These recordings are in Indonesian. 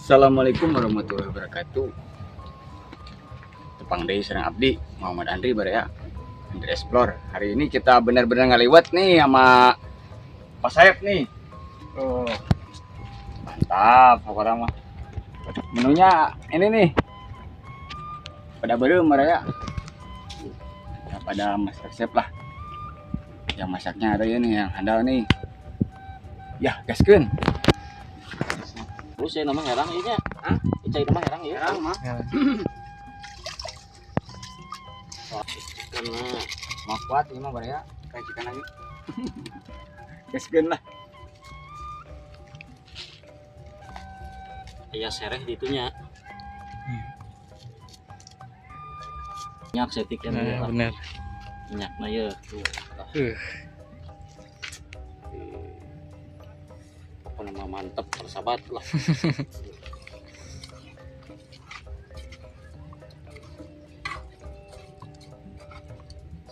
Assalamualaikum warahmatullahi wabarakatuh. Tepang Dei Serang Abdi, Muhammad Andri Baraya, Andri Explore. Hari ini kita benar-benar ngaliwat nih sama Pak Saep nih. Oh, mantap, pokoknya mah. Menunya ini nih, pada baru Baraya. Ya, pada master chef lah. Yang masaknya ada ini, yang handal nih. Ya, gaskeun. Terus ya nama herang ieu nya. Hah? Icai nama herang ieu. Herang mah. Karena Mau kuat ini mah Baraya, kayak cikan lagi. Gaskeun lah. aya sereh di itunya. Minyak setiknya Nah, bener. minyakna ye. Apa nama mantep persahabat lah.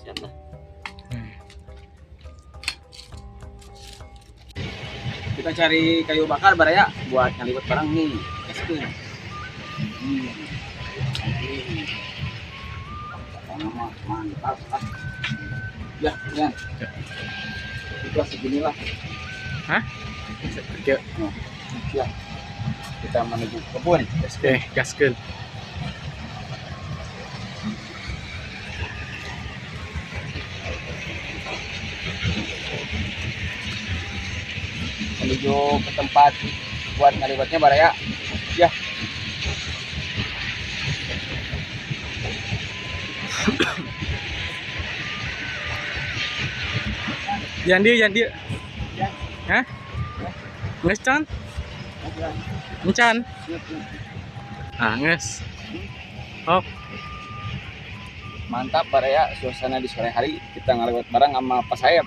Siap lah. Kita cari kayu bakar Baraya buat ngaliwat barang nih. Gaskeun. Mantap. Ya, ya. Itu seginilah. Hah? Oke, Ya. Kita menuju kebun. gaskeun. Menuju ke tempat buat ngaliwatnya Baraya. Ya. Jangan dia. Hah? Nges can? Encan? Ah, nges. Oh, Mantap Baraya, suasana di sore hari kita ngaliwat bareng sama Pak Saep.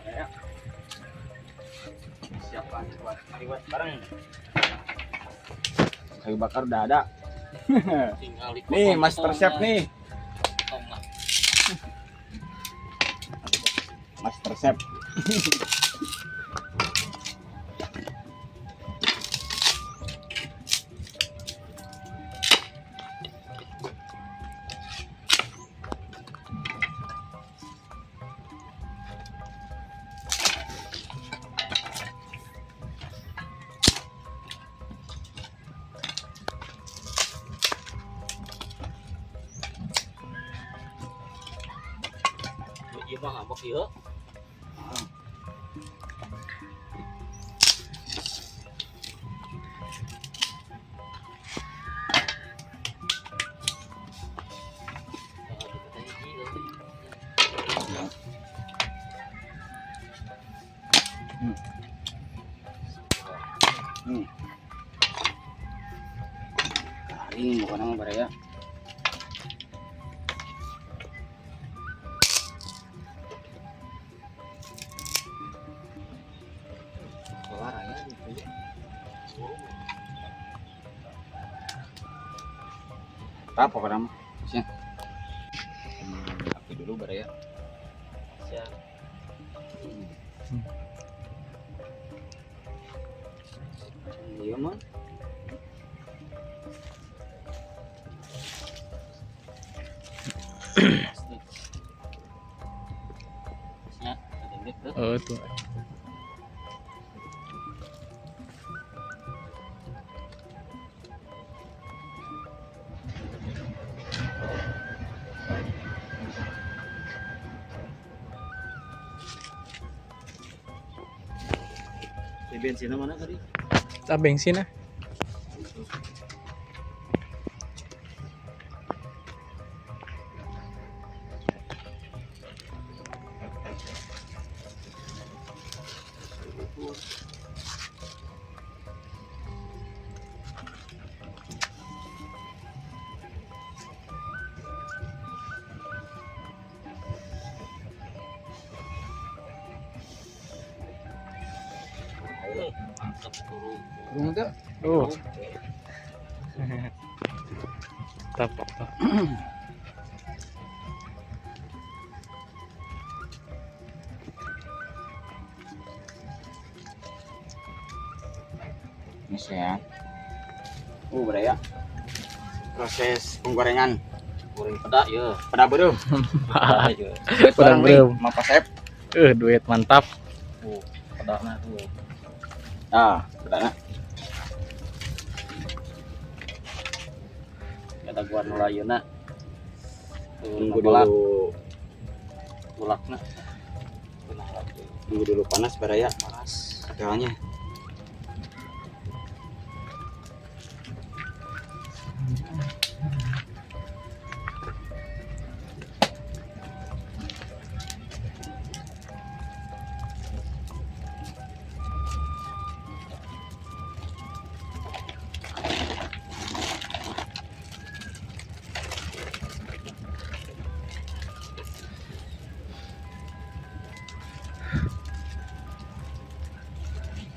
Baraya. Siapa buat ngaliwat bareng? Kayu bakar udah ada. Tinggal di Nih, Master Chef nih. Master Chef. Ieu mah ngambek ieu. Garing bukan nama Baraya. Kelar ya gitu ya. Apa pokoknya mah? Sih. Api dulu Baraya. Siap. Iya mah. Siap. Sedikit tuh. oh tuh. Di bensinnya mana tadi? Tak bensin ah. Burung tuh. Oh. Mantap. Ini saya. Beraya. Proses penggorengan. Goreng pedak ya. Pada belum? Aja. Pada belum. Mau Pasep. Duit mantap. Pedaknya tuh. Nah, pedana. Ada gua nulayeuna. Tunggu dulu. Bulakna. Tunggu dulu panas Baraya. Panas. Kedelanya.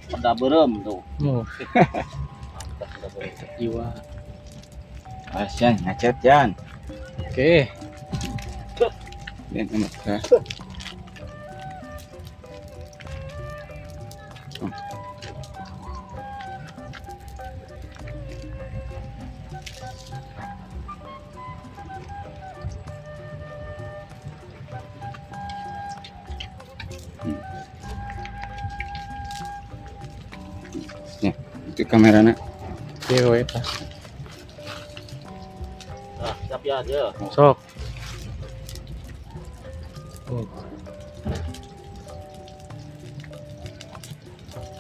Pedak berem tuh. Oh, Mantap pedak berem. jiwa. Asian ngacet Jan. Oke. Lihat enak ya. Ya, itu kameranya. Oke, eta. Nah, siap ya dia. Sok. Oh,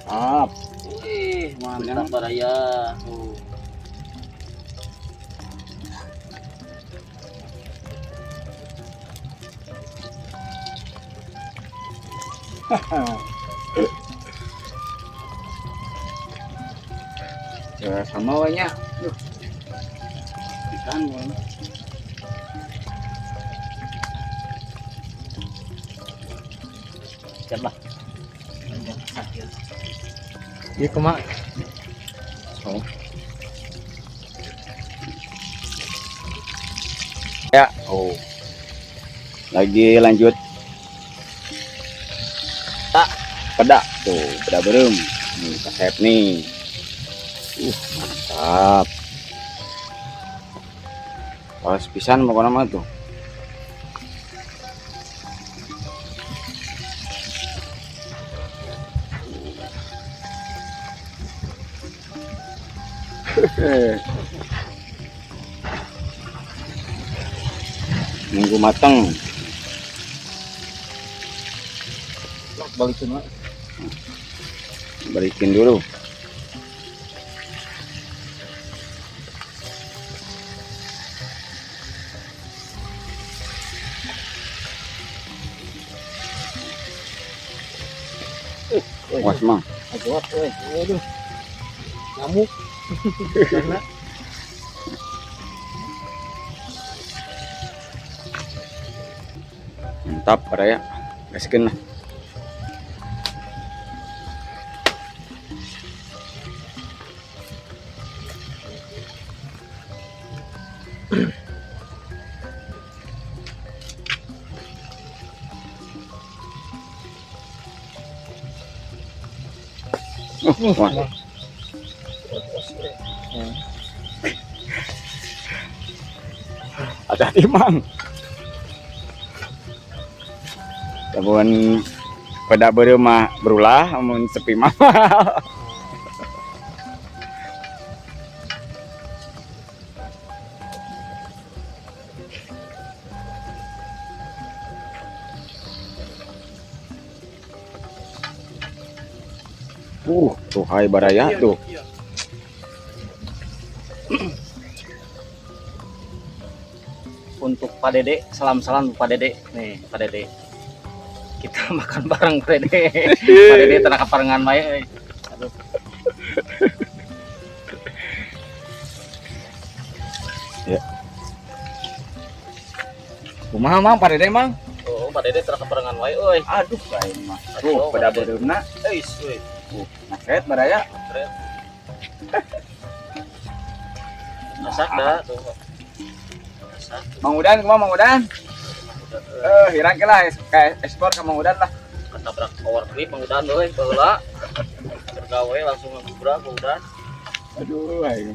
Up. Wih, mantap Baraya. Tuh. Ya sama wanya. Ikan wan. Siap lah. iya kumaha? So. Ya, lagi lanjut. Tak, pedak tuh, pedak berem. Nih, Pasep nih. Mantap. Pas pisan mau nama tuh. Nunggu matang. Balikin lah. Balikin dulu. Was mang. Aduh, aduh. Nyamuk. Karena Mantap Baraya. Gaskeun lah. Wah. Hati-hati mang. Lamun pada bereu mah berulah, amun sepi mah. Tuh hai Baraya tuh. untuk Pak Dede, salam-salam Pak Dede. Nih, Pak Dede. Kita makan bareng Pak Dede. Pak Dede tenang kaparengan wae. Aduh. Ya. Kumaha mang Pak Dede mang? Oh, Pak Dede tenang kaparengan wae euy. Aduh, lain mah. Tuh pada bereumna. Euy, euy. Naket Baraya. Keren. Masak dah tuh. Masak. Mang Udan kumaha Mang Udan? Hirang ke lah kayak ekspor ke Mang Udan lah. Ketabrak power clip pengudan euy baheula. Bergawe langsung ngebrak udan. Aduh, ayo.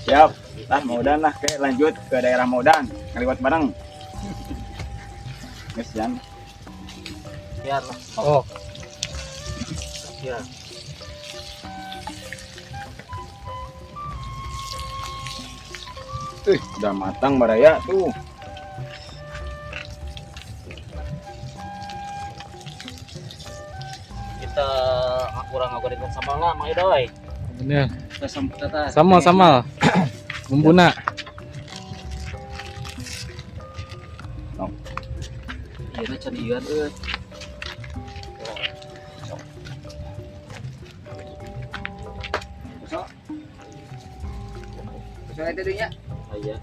Siap. Lah Mang Udan lah, oke lanjut ke daerah Mang Udan. Ngaliwat bareng. Guys, jangan. Biar lah. Oh, Ya. Udah matang baraya tuh. Kita kurang ngagoreng sambal lah Mang Idoy. bener. Kita sambal tata. Sama. Bumbuna. Iya na can ieu euy. Besok. Besok itu dinya. Aya.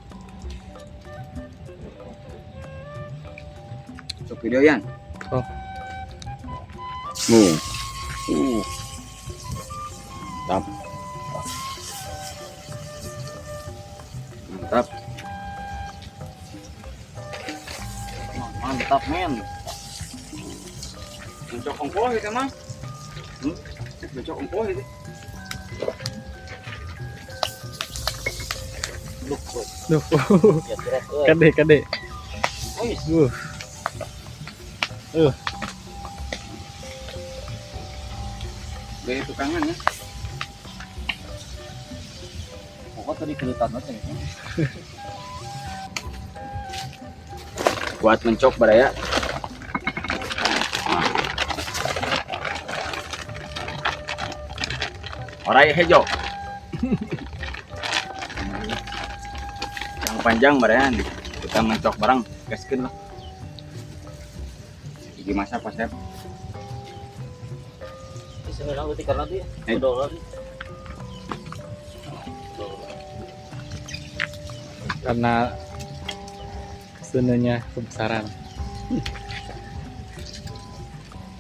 Sok video yan. Oh. Mantap. Mantap. Mantap men. Mencok ongkoh gitu mah. Mencok ongkoh gitu. Luk. Duh, Ya berat euy. kade. Wis. Gaya tukangan ya. Pokok tadi kerutan aja ya. Buat mencok baraya. Orai hejo. Yang panjang baraya kita mencok bareng gaskeun lah. Iki masak pas Chef. Bisa nang uti karena dia. Eh. $2. Karena kesenanya kebesaran.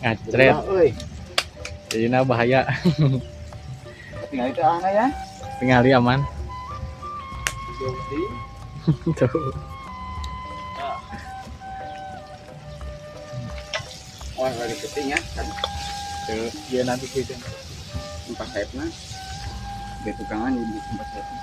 Ngacret. Euy. Jadinya bahaya. Tinggal itu ana ya. Tingali aman. Tuh. Oh, lagi penting ya. Kan Tuh, dia nanti kita. tempat sayapnya. Di tukangan di tempat sayapnya.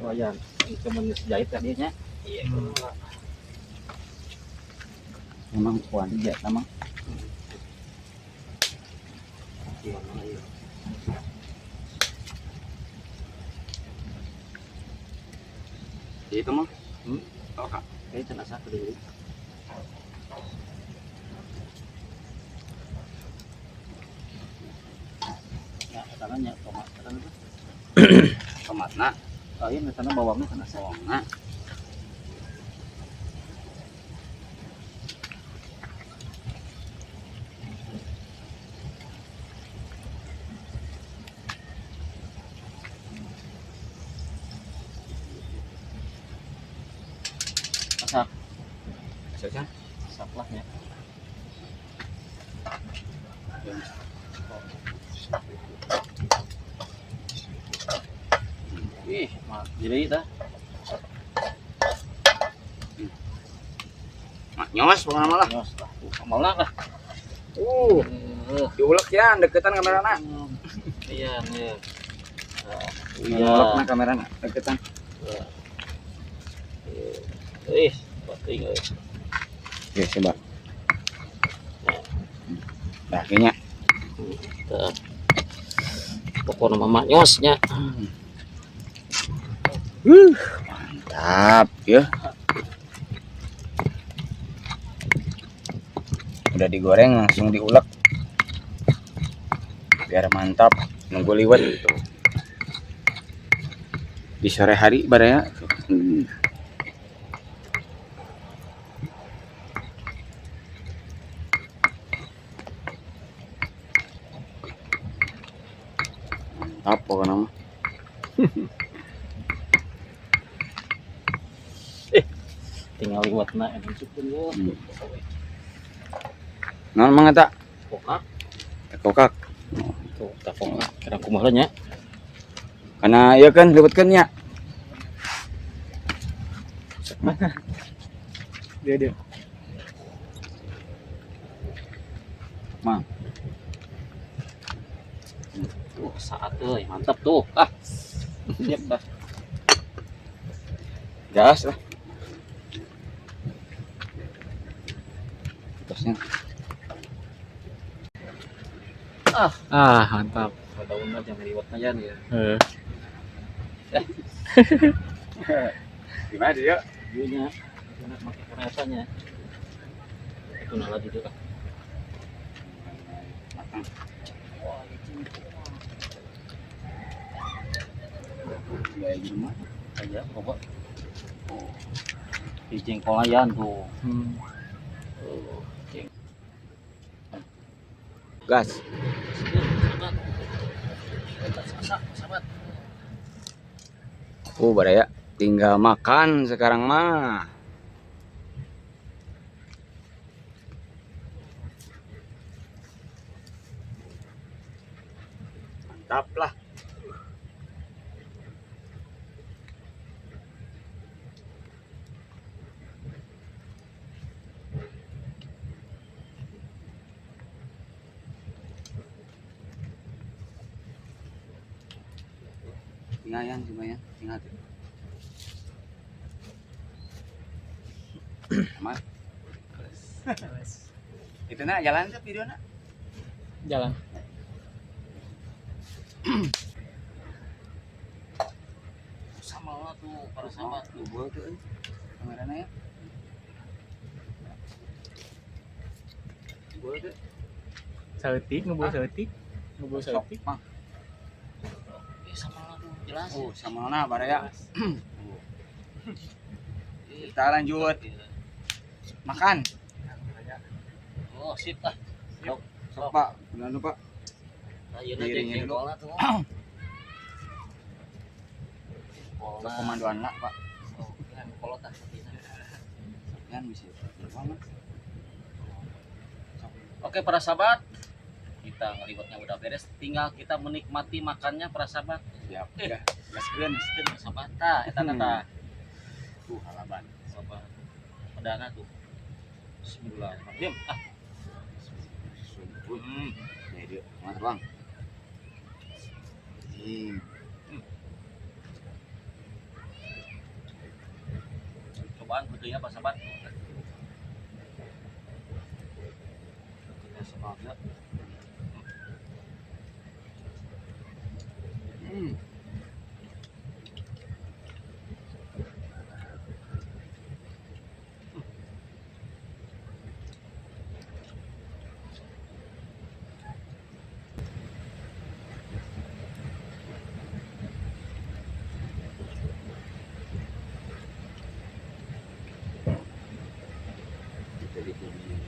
Oh ya, itu menjahit kan dia nya. Iya. Memang kuat dia sama. Itu mah. Oh, Kak. Kayak cenah satu dulu. Ya, tangannya tomat tangan itu. Tomatna, Oh iya, tanah bawangnya tanah sawang. bawangna. Masak, Saja. masak lah ya. Ih, mak jadi dah. Mak nyos pokoknya malah. Nyos lah, amalna lah. Diulek ya deketan kamerana. Iya, nih. Diulek na kamerana deketan. Ih, bating euy. Oke, coba. Nah, kayaknya Tah. Pokoknya mama nyosnya. mantap ya. Udah digoreng langsung diulek. Biar mantap, nunggu liwet gitu. Di sore hari baraya. Mantap pokoknya mah. Tinggal liwatna ini cukup yo. Naon mang eta? Kokak. Kokak. Tuh, tak kokak. Kira kumaha nya? Karena ieu kan liwatkeun nya. Dia. Mang. Saat euy, mantap tuh. Ah. Siap dah. Gas lah. Terusnya. Mantap. Daunnya jangan liwatna jan ya. Gimana dia? Ieunya. Enak make rasanya. Itu nala di dieu. Kayak gimana? Aja coba. Di jengkol ayan tuh. Gas. Sahabat. Baraya. Tinggal makan sekarang mah. Mantap lah. Tinggal yan, tinggal. Aman. Itu nak jalan tuh video nak. Jalan. Sama tuh para sahabat tuh. Gua tuh kameranya ya. Gua tuh Saeutik, nubu saeutik. Mah. Sama tuh jelas. Oh, sama mana baraya? Kita lanjut makan. Oh, sip ah. Sok Pak, jangan lupa. Ayeuna Piringnya dulu. jengkolna tuh. Sok komandoan lah Pak. Oh, kan kolot tah. Yan bisa. Oke para sahabat, kita ngeliwatnya udah beres, tinggal kita menikmati makannya para sahabat. Siap. Ya, gaskeun. Para sahabat, tah eta tah. Tuh halaban. Sahabat. Pedana tuh. Bismillahirrahmanirrahim. Ah, Nih dia, mas Bang. cobaan betulnya para sahabat. Kita semangat. Jadi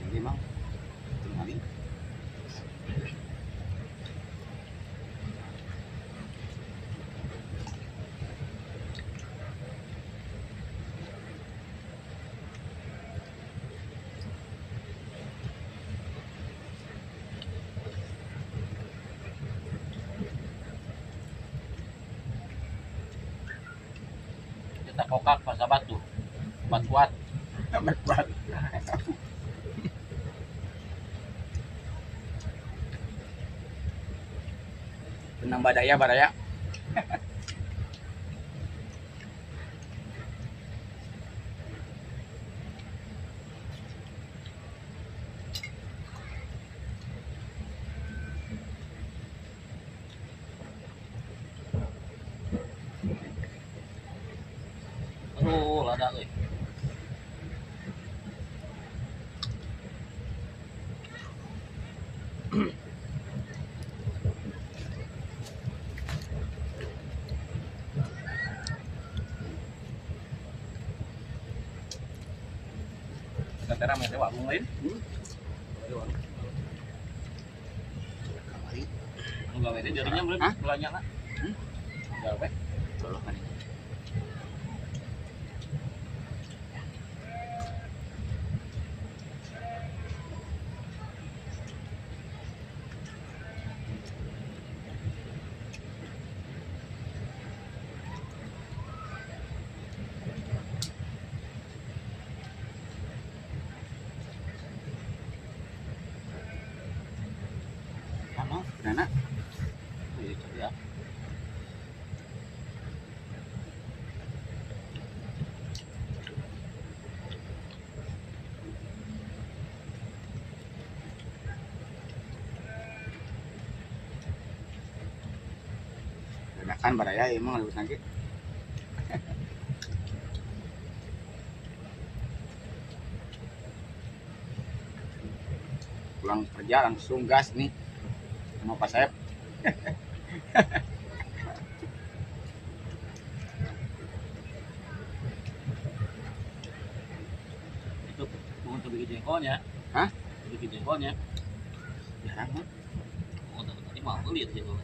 ini Mang. Tinggali. Kita kokak para sahabat tuh. Kuat-kuat. Kuat. Benang badaya. Aduh, lada euy. Kita ramai teh warung lain. Enggak itu jadinya belum Hah? belanja lah. Jauh, Tolong kan. Halo, Nana. Iya, coba ya. Kan baraya emang lulus lagi. Pulang kerja langsung gas nih sama Pak Saep. Itu untuk bikin jengkolnya. Hah? Bikin jengkolnya. Jarang mah. Oh, tadi mau lihat jengkol.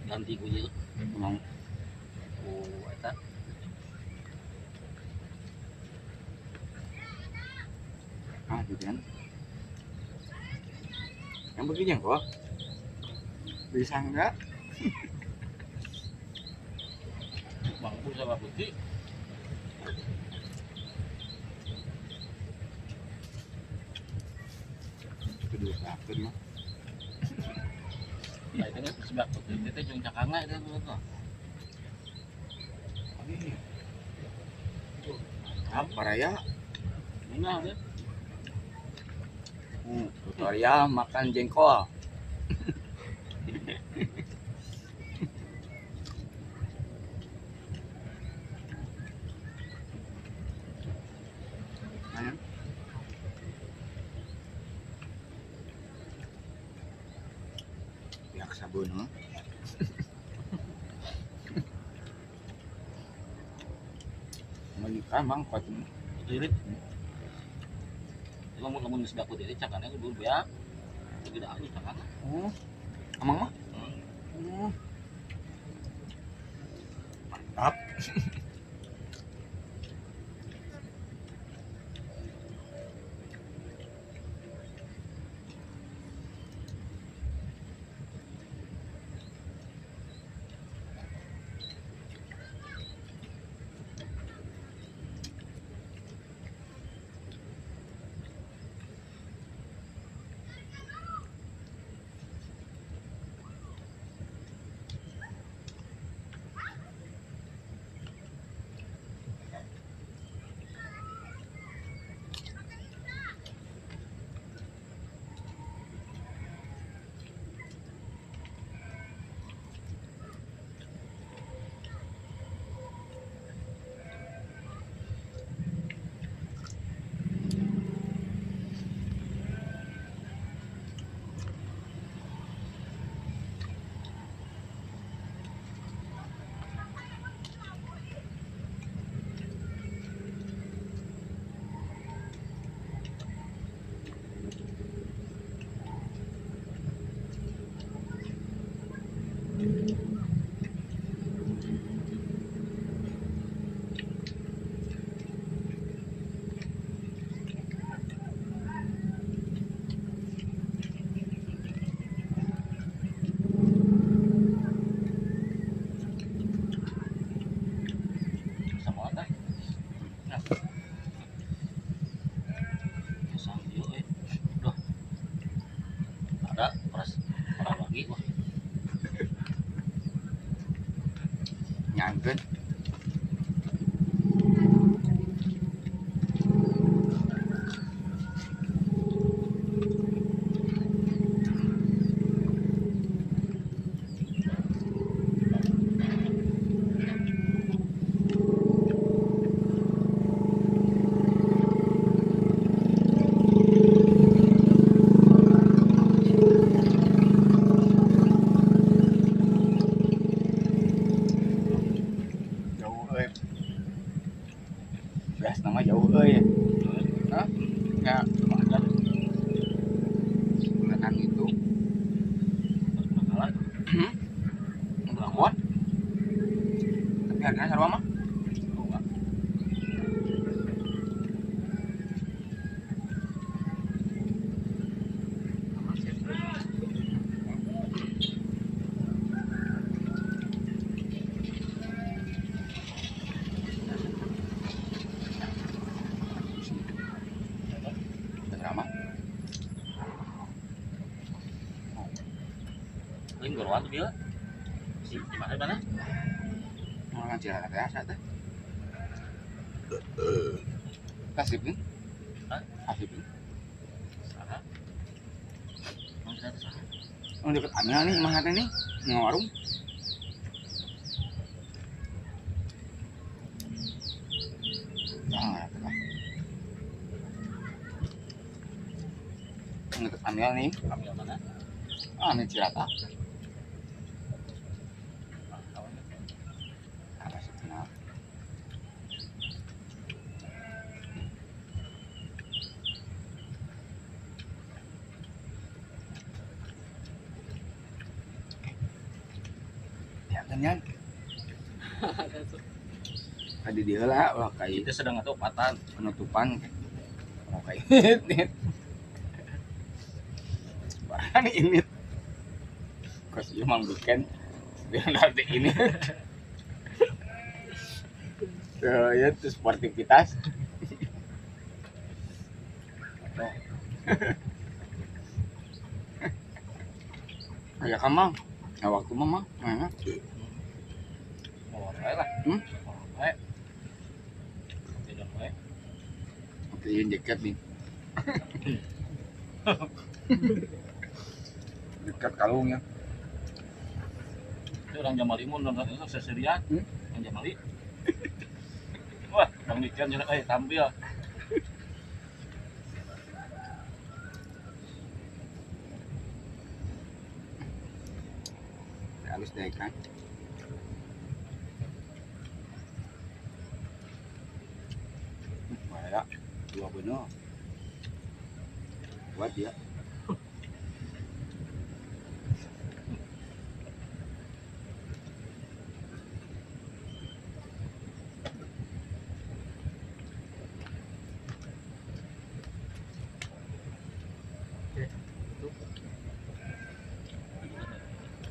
Ganti ku ieu. Emang Oh, eta. gitu kan. Yang begini kok bisa enggak? Mampu sama putih. Kedua sakit mah. Nah, itu kan sebab putih itu jeung cakanga itu tuh. Mantap baraya. Nah, dia. Tutorial makan jengkol. Ayo. Pihak sabun mah. Menikah mang patut. Irit. Lamun sebab putih itu cakangnya dulu ya. Tidak halus cakangnya. Emang mah? Mantap. Sama ada. Nah. Sang yo Duh. Ada peras lagi wah. Nyangkeun. Jauh euy. Beras nama jauh euy. Hah? Ya, Ada bulan itu. kalah. Udah kuat. harganya sarua mah. Berapa? Ini goruan tuh dia. Si gimana mana? Orang Cilacap biasa teh. Kasih nih. Hah? Kasih nih. Salah. Mau kita salah. Oh deket Amel nih, mah nih, nggak warung. Ah, deket Amel nih, Ambil mana? ini Cilacap. Ah, kawan. Apa sih kenal? Ya kan tadi dia lah, wah kayak Kita sedang atau patan. penutupan, oh kayak parah nih ini. Kos iya mang weekend, dia nanti ini. Ya itu sportivitas. Ya kan mang, nah waktu mama, mana? Mau apa lah? Hmm? Mau apa? Tidak mau. Oke, ini jaket nih. Jaket kalungnya. Itu orang Jamalimun dan itu seserian. Hmm? Orang Jamali. Wah, bang Dikan juga tampil. Halus deh kan. Kayak dua bener. Buat dia.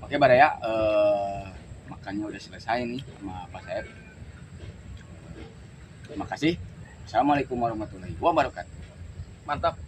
Oke Baraya, makannya udah selesai nih sama Pak Saeb. Terima kasih. Assalamualaikum warahmatullahi wabarakatuh. Mantap.